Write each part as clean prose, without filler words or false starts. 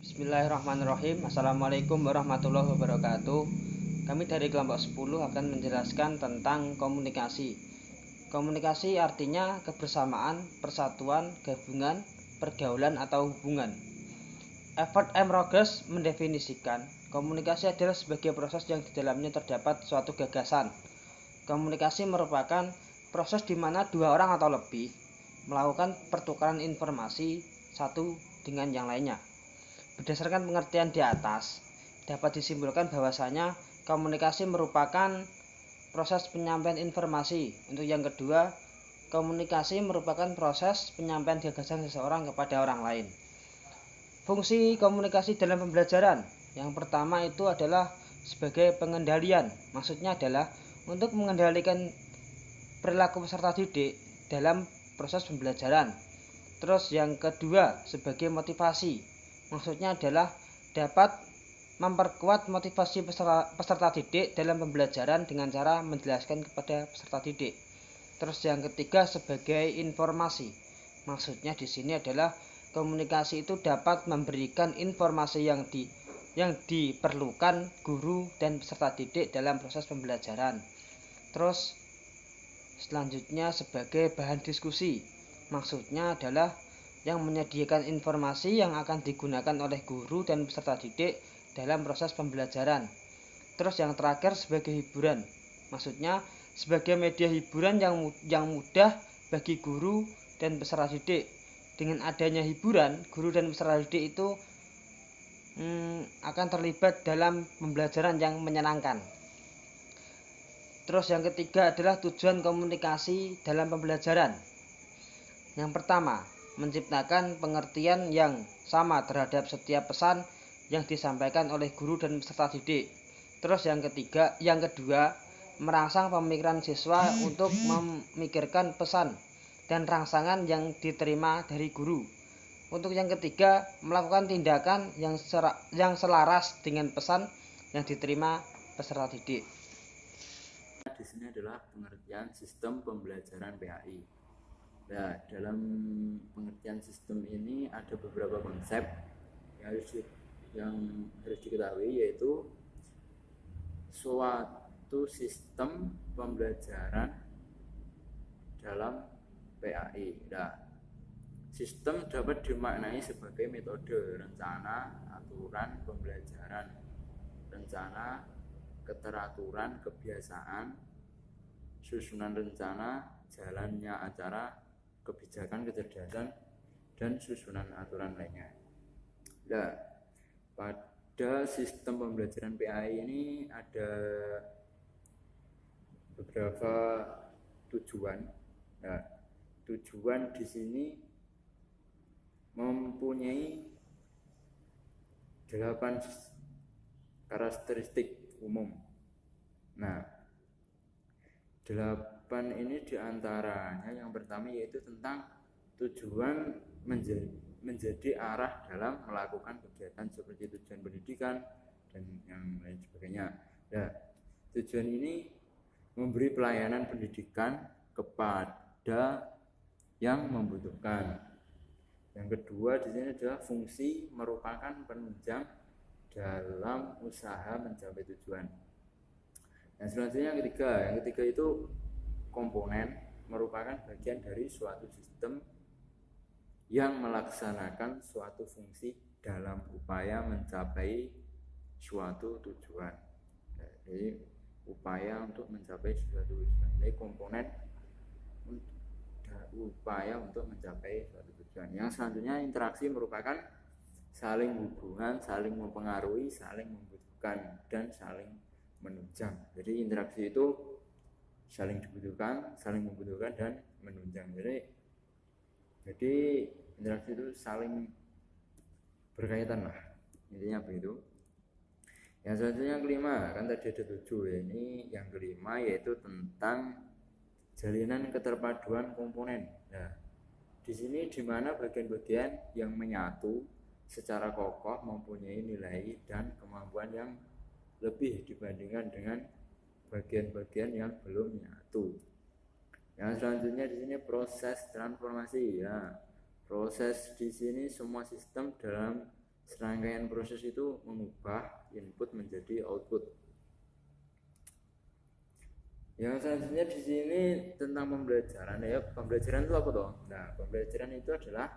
Bismillahirrahmanirrahim. Assalamualaikum warahmatullahi wabarakatuh. Kami dari kelompok 10 akan menjelaskan tentang komunikasi. Komunikasi artinya kebersamaan, persatuan, gabungan, pergaulan atau hubungan. Effort M. Rogers mendefinisikan komunikasi adalah sebagai proses yang di dalamnya terdapat suatu gagasan. Komunikasi merupakan proses di mana dua orang atau lebih melakukan pertukaran informasi satu dengan yang lainnya. Berdasarkan pengertian di atas, dapat disimpulkan bahwasanya komunikasi merupakan proses penyampaian informasi. Untuk yang kedua, komunikasi merupakan proses penyampaian gagasan seseorang kepada orang lain. Fungsi komunikasi dalam pembelajaran, yang pertama itu adalah sebagai pengendalian. Maksudnya adalah untuk mengendalikan perilaku peserta didik dalam proses pembelajaran. Terus yang kedua sebagai motivasi. Maksudnya adalah dapat memperkuat motivasi peserta didik dalam pembelajaran dengan cara menjelaskan kepada peserta didik. Terus yang ketiga sebagai informasi. Maksudnya di sini adalah komunikasi itu dapat memberikan informasi yang diperlukan guru dan peserta didik dalam proses pembelajaran. Terus selanjutnya sebagai bahan diskusi. Maksudnya adalah yang menyediakan informasi yang akan digunakan oleh guru dan peserta didik dalam proses pembelajaran. Terus yang terakhir sebagai hiburan. Maksudnya sebagai media hiburan yang mudah bagi guru dan peserta didik. Dengan adanya hiburan, guru dan peserta didik itu akan terlibat dalam pembelajaran yang menyenangkan. Terus yang ketiga adalah tujuan komunikasi dalam pembelajaran. Yang pertama, menciptakan pengertian yang sama terhadap setiap pesan yang disampaikan oleh guru dan peserta didik. Terus yang kedua, merangsang pemikiran siswa untuk memikirkan pesan dan rangsangan yang diterima dari guru. Untuk yang ketiga, melakukan tindakan yang selaras dengan pesan yang diterima peserta didik. Di sini adalah pengertian sistem pembelajaran PAI. Nah, dalam pengertian sistem ini ada beberapa konsep yang harus diketahui, yaitu suatu sistem pembelajaran dalam PAI. Nah, sistem dapat dimaknai sebagai metode, rencana, aturan pembelajaran, rencana, keteraturan, kebiasaan, susunan rencana, jalannya acara, kebijakan, kecerdasan, dan susunan aturan lainnya. Nah, pada sistem pembelajaran PAI ini ada beberapa tujuan. Nah, tujuan di sini mempunyai 8 karakteristik umum. Nah, 8 ini diantaranya yang pertama yaitu tentang tujuan menjadi arah dalam melakukan kegiatan seperti tujuan pendidikan dan yang lain sebagainya. Nah, tujuan ini memberi pelayanan pendidikan kepada yang membutuhkan. Yang kedua di sini adalah fungsi merupakan penunjang dalam usaha mencapai tujuan. Yang selanjutnya yang ketiga itu komponen, merupakan bagian dari suatu sistem yang melaksanakan suatu fungsi dalam upaya mencapai suatu tujuan. Jadi upaya untuk mencapai suatu tujuan. Jadi komponen upaya untuk mencapai suatu tujuan. Yang selanjutnya interaksi merupakan saling hubungan, saling mempengaruhi, saling membutuhkan, dan saling menunjang. Jadi interaksi itu saling dibutuhkan, saling membutuhkan, dan menunjang. Jadi interaksi itu saling berkaitan lah, intinya begitu. Yang selanjutnya yang kelima, kan tadi ada 7, ini yang kelima yaitu tentang jalinan keterpaduan komponen. Nah, di sini di mana bagian-bagian yang menyatu secara kokoh mempunyai nilai dan kemampuan yang lebih dibandingkan dengan bagian-bagian yang belum menyatu. Yang selanjutnya di sini proses transformasi. Ya, proses di sini semua sistem dalam serangkaian proses itu mengubah input menjadi output. Yang selanjutnya di sini tentang pembelajaran ya. Pembelajaran itu apa toh? Nah, pembelajaran itu adalah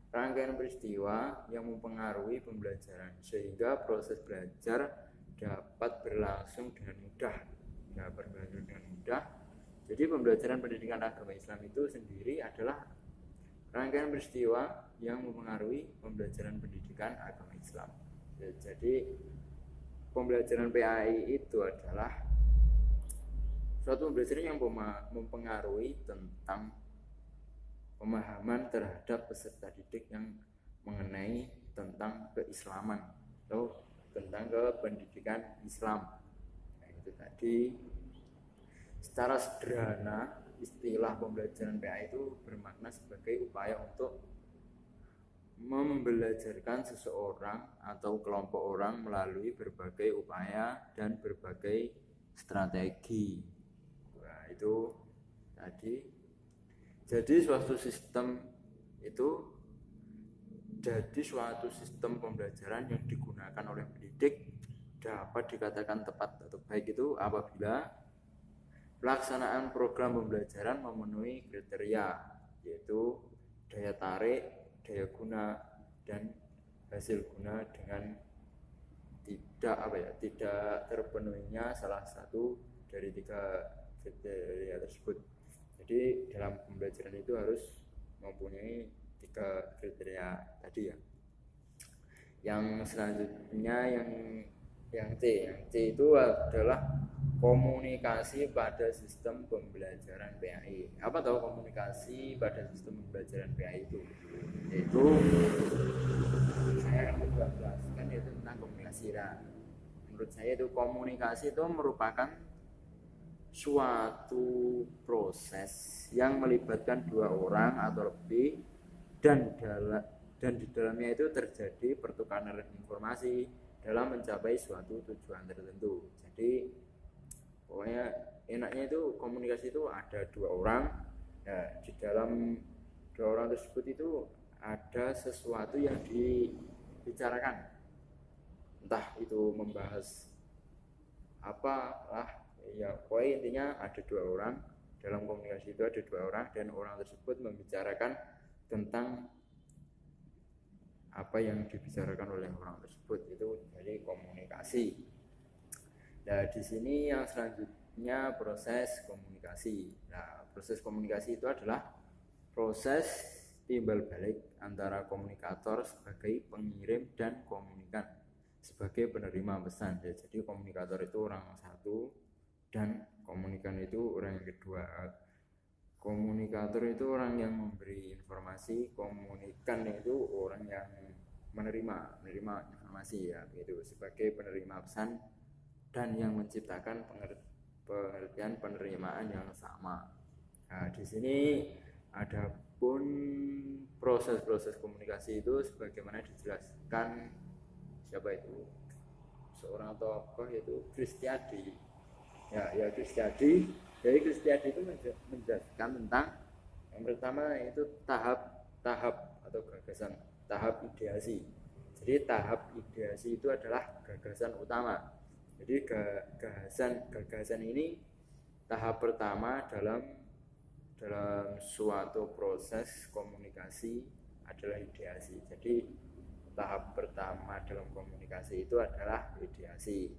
rangkaian peristiwa yang mempengaruhi pembelajaran sehingga proses belajar dapat berlangsung dengan mudah. Jadi pembelajaran pendidikan agama Islam itu sendiri adalah rangkaian peristiwa yang mempengaruhi pembelajaran pendidikan agama Islam. Jadi pembelajaran PAI itu adalah suatu pembelajaran yang mempengaruhi tentang pemahaman terhadap peserta didik yang mengenai tentang keislaman atau tentang kependidikan Islam. Nah, itu tadi secara sederhana istilah pembelajaran PA itu bermakna sebagai upaya untuk membelajarkan seseorang atau kelompok orang melalui berbagai upaya dan berbagai strategi. Nah, itu tadi. Jadi suatu sistem pembelajaran yang digunakan oleh pendidik dapat dikatakan tepat atau baik itu apabila pelaksanaan program pembelajaran memenuhi kriteria, yaitu daya tarik, daya guna, dan hasil guna dengan tidak terpenuhinya salah satu dari 3 kriteria tersebut. Jadi dalam pembelajaran itu harus mempunyai 3 kriteria tadi ya. Yang selanjutnya yang C itu adalah komunikasi pada sistem pembelajaran PAI. Apa tahu komunikasi pada sistem pembelajaran PAI itu? Yaitu saya akan menjelaskan yaitu tentang komunikasi. Nah, menurut saya itu komunikasi itu merupakan suatu proses yang melibatkan 2 orang atau lebih dan di dalamnya itu terjadi pertukaran informasi dalam mencapai suatu tujuan tertentu. Jadi pokoknya enaknya itu komunikasi itu ada 2 orang. Nah, di dalam 2 orang tersebut itu ada sesuatu yang dibicarakan, entah itu membahas apalah ya, pokoknya intinya ada 2 orang. Dalam komunikasi itu ada 2 orang dan orang tersebut membicarakan tentang apa yang dibicarakan oleh orang tersebut, itu jadi komunikasi. Nah, di sini yang selanjutnya proses komunikasi. Nah, proses komunikasi itu adalah proses timbal balik antara komunikator sebagai pengirim dan komunikan sebagai penerima pesan. Ya, jadi komunikator itu orang satu dan komunikan itu orang yang kedua. Komunikator itu orang yang memberi informasi, komunikan itu orang yang menerima informasi ya, itu sebagai penerima pesan dan yang menciptakan pengertian penerimaan yang sama. Nah, di sini ada pun proses-proses komunikasi itu sebagaimana dijelaskan siapa itu, seorang tokoh yaitu Kristiadi. Ya Kristiadi. Jadi Kristiadi itu menjelaskan tentang yang pertama itu tahap atau gagasan, tahap ideasi. Jadi tahap ideasi itu adalah gagasan utama. Jadi gagasan ini tahap pertama dalam suatu proses komunikasi adalah ideasi. Jadi tahap pertama dalam komunikasi itu adalah ideasi.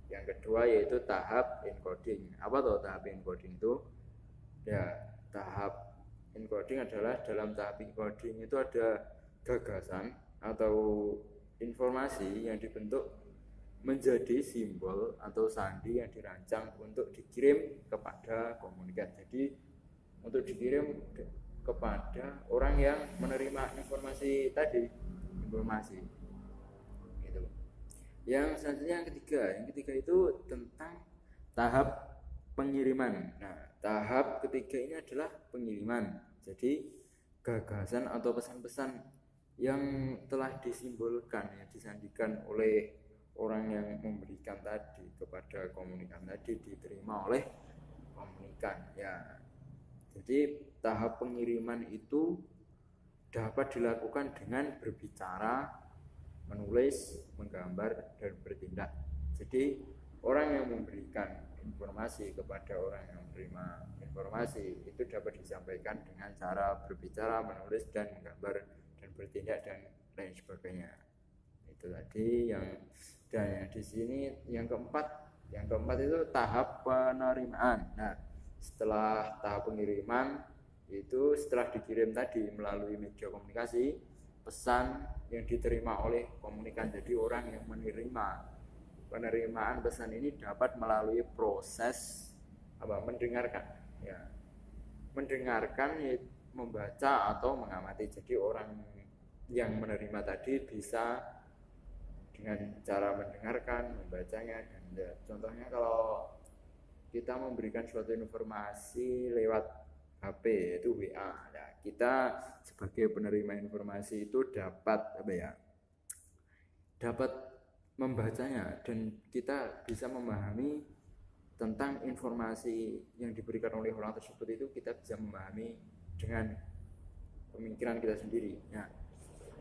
Yang kedua yaitu tahap encoding. Apa tuh tahap encoding itu? Ya, tahap encoding adalah dalam tahap encoding itu ada gagasan atau informasi yang dibentuk menjadi simbol atau sandi yang dirancang untuk dikirim kepada komunikan. Jadi untuk dikirim kepada orang yang menerima informasi tadi, informasi gitu. Yang selanjutnya yang ketiga itu tentang tahap pengiriman. Nah, tahap ketiga ini adalah pengiriman. Jadi gagasan atau pesan-pesan yang telah disimbolkan, yang disandikan oleh orang yang memberikan tadi kepada komunikan tadi diterima oleh komunikan ya. Jadi tahap pengiriman itu dapat dilakukan dengan berbicara menulis, menggambar, dan bertindak. Jadi orang yang memberikan informasi kepada orang yang menerima informasi itu dapat disampaikan dengan cara berbicara, menulis, dan menggambar, dan bertindak, dan lain sebagainya. Itu tadi yang di sini yang keempat itu tahap penerimaan. Nah, setelah tahap pengiriman itu setelah dikirim tadi melalui media komunikasi, pesan yang diterima oleh komunikan. Jadi orang yang penerimaan pesan ini dapat melalui proses mendengarkan, ya, membaca atau mengamati. Jadi orang yang menerima tadi bisa dengan cara mendengarkan, membacanya, dan contohnya kalau kita memberikan suatu informasi lewat HP yaitu WA, nah, kita sebagai penerima informasi itu dapat membacanya, dan kita bisa memahami tentang informasi yang diberikan oleh orang tersebut. Itu kita bisa memahami dengan pemikiran kita sendiri. Nah,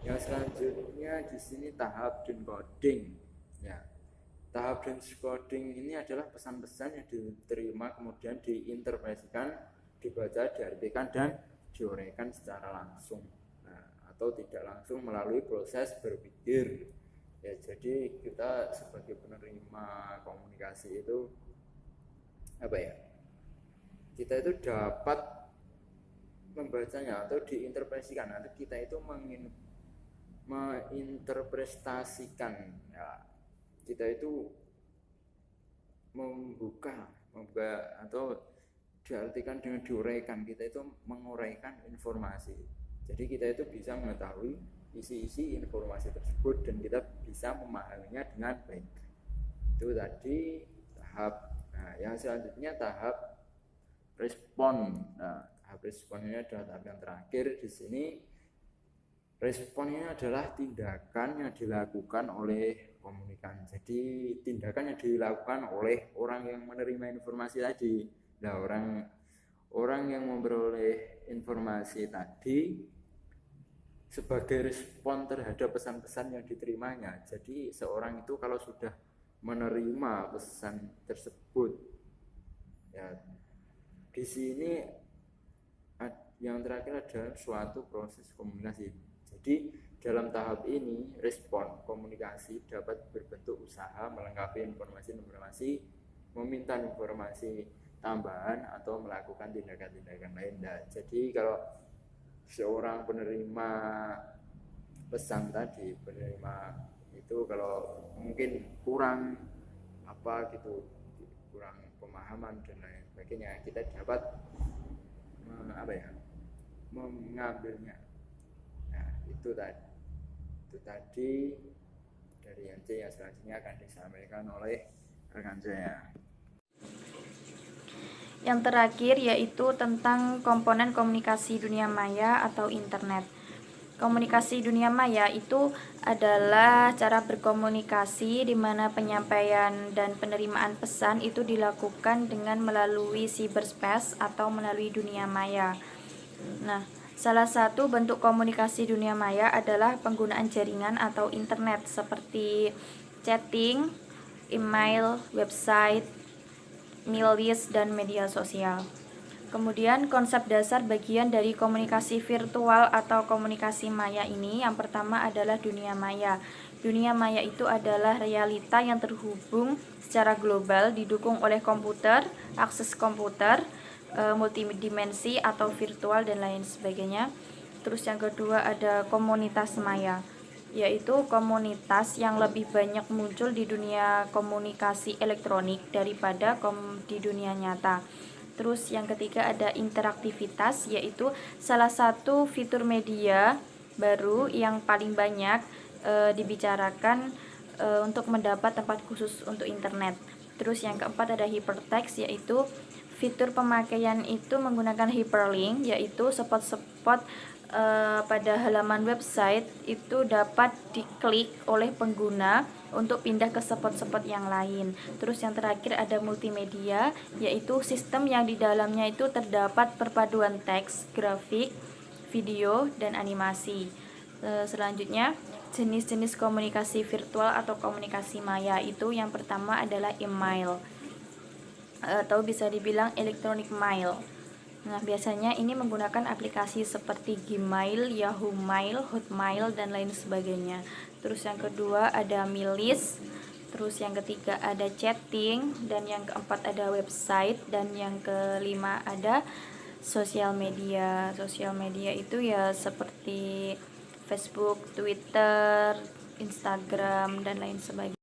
yang selanjutnya di sini tahap decoding. Ya, tahap decoding ini adalah pesan-pesan yang diterima kemudian diinterpretasikan, dibaca, diartikan, dan diuraikan secara langsung, atau tidak langsung melalui proses berpikir. Ya, jadi kita sebagai penerima komunikasi itu kita itu dapat membacanya atau diinterpretasikan. Nanti kita itu menginterpretasikan, ya, kita itu membuka atau diartikan dengan diuraikan. Kita itu menguraikan informasi. Jadi kita itu bisa mengetahui isi-isi informasi tersebut dan kita bisa memahaminya dengan baik. Itu tadi tahap. Nah, yang selanjutnya tahap respon. Nah, tahap respon ini adalah tahap yang terakhir. Di sini respon ini adalah tindakan yang dilakukan oleh komunikan. Jadi tindakan yang dilakukan oleh orang yang menerima informasi tadi. Nah, orang yang memperoleh informasi tadi sebagai respon terhadap pesan-pesan yang diterimanya. Jadi seorang itu kalau sudah menerima pesan tersebut, ya, di sini yang terakhir adalah suatu proses komunikasi. Jadi dalam tahap ini respon komunikasi dapat berbentuk usaha melengkapi informasi, meminta informasi tambahan, atau melakukan tindakan-tindakan lain. Nah, jadi kalau seorang penerima pesan tadi, itu kalau mungkin kurang kurang pemahaman dan lain sebagainya, kita dapat mengambilnya. Nah, itu tadi dari MC. Yang selanjutnya akan disampaikan oleh rekan saya. Yang terakhir yaitu tentang komponen komunikasi dunia maya atau internet. Komunikasi dunia maya itu adalah cara berkomunikasi di mana penyampaian dan penerimaan pesan itu dilakukan dengan melalui cyberspace atau melalui dunia maya. Nah, salah satu bentuk komunikasi dunia maya adalah penggunaan jaringan atau internet seperti chatting, email, website, mail list, dan media sosial. Kemudian konsep dasar bagian dari komunikasi virtual atau komunikasi maya ini, yang pertama adalah dunia maya. Dunia maya itu adalah realita yang terhubung secara global, didukung oleh komputer, akses komputer, multidimensi atau virtual, dan lain sebagainya. Terus yang kedua ada komunitas maya, yaitu komunitas yang lebih banyak muncul di dunia komunikasi elektronik daripada di dunia nyata. Terus yang ketiga ada interaktivitas, yaitu salah satu fitur media baru yang paling banyak dibicarakan untuk mendapat tempat khusus untuk internet. Terus yang keempat ada hypertext, yaitu fitur pemakaian itu menggunakan hyperlink, yaitu spot-spot pada halaman website itu dapat diklik oleh pengguna untuk pindah ke spot-spot yang lain. Terus yang terakhir ada multimedia, yaitu sistem yang di dalamnya itu terdapat perpaduan teks, grafik, video, dan animasi. Selanjutnya jenis-jenis komunikasi virtual atau komunikasi maya itu yang pertama adalah email atau bisa dibilang electronic mail. Nah, biasanya ini menggunakan aplikasi seperti Gmail, Yahoo Mail, Hotmail, dan lain sebagainya. Terus yang kedua ada Milis, terus yang ketiga ada chatting, dan yang keempat ada website, dan yang kelima ada sosial media. Sosial media itu ya seperti Facebook, Twitter, Instagram, dan lain sebagainya.